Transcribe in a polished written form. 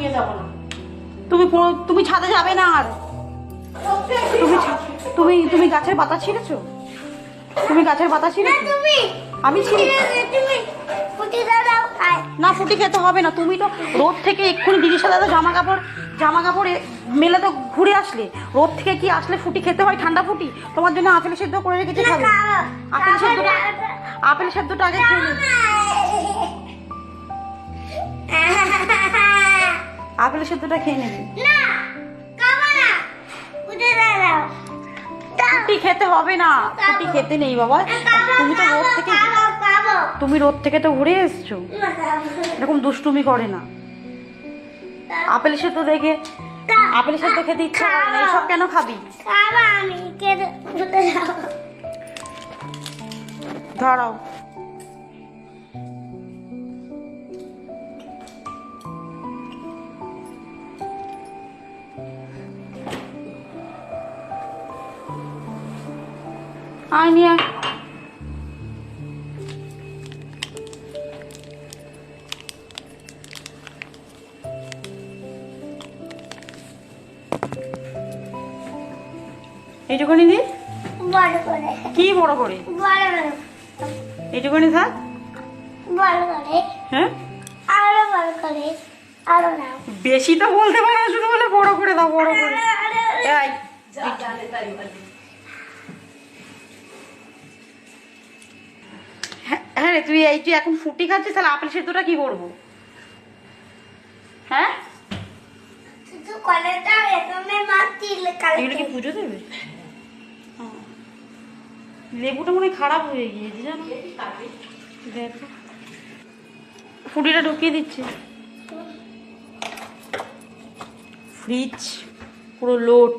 নিয়ে যাবো না। তুমি ছাদে যাবে না আর। তুমি তুমি গাছের পাতা ছিঁড়েছো? তুমি গাছের পাতা ছিঁড়েছো? আমি ছিঁড়ি না, ফুটি খেতে হবে না। তুমি তো রোদ থেকে এক্ষুনি দিদির সাথে তো জামা কাপড় মেলে তো ঘুরে আসলে। রোদ থেকে কি আসলে ফুটি খেতে হয়? ঠান্ডা ফুটি। তোমার জন্য আপেল সেদ্ধ করে রেখেছি, খাবে? আপেল সেদ্ধটা আগে খেয়ে নেবে। আপেল সেদ্ধটা খেয়ে নেবে। ফুটি খেতে হবে না, ফুটি খেতে নেই বাবা। তুমি রোদ থেকে তো ঘুরে এসছো, এরকম দুষ্টুমি করে না। আপেল সেদ্ধ দেখে আপেল সেদ্ধ খেতে ইচ্ছা করে না। এসব কেন খাবি? ধরাও। আয় নিয়ে আয়। এইটুকুনি দি, কি বড় করে? এইটুকুনি থাক। হ্যাঁ, বেশি তো বলতে পারো না, শুধু বলে বড় করে দাও, বড় করে। হ্যাঁ রে, তুই এখন ফুটি খাচ্ছিস, তাহলে আপেল সেদ্ধটা কি করবো? হ্যাঁ, এগুলো কি পুজো দেবে? লেবুটা মনে হয় খারাপ হয়ে গিয়েছে জানো। দেখো, ফুটিটা ঢুকিয়ে দিচ্ছে। ফ্রিজ পুরো লোড।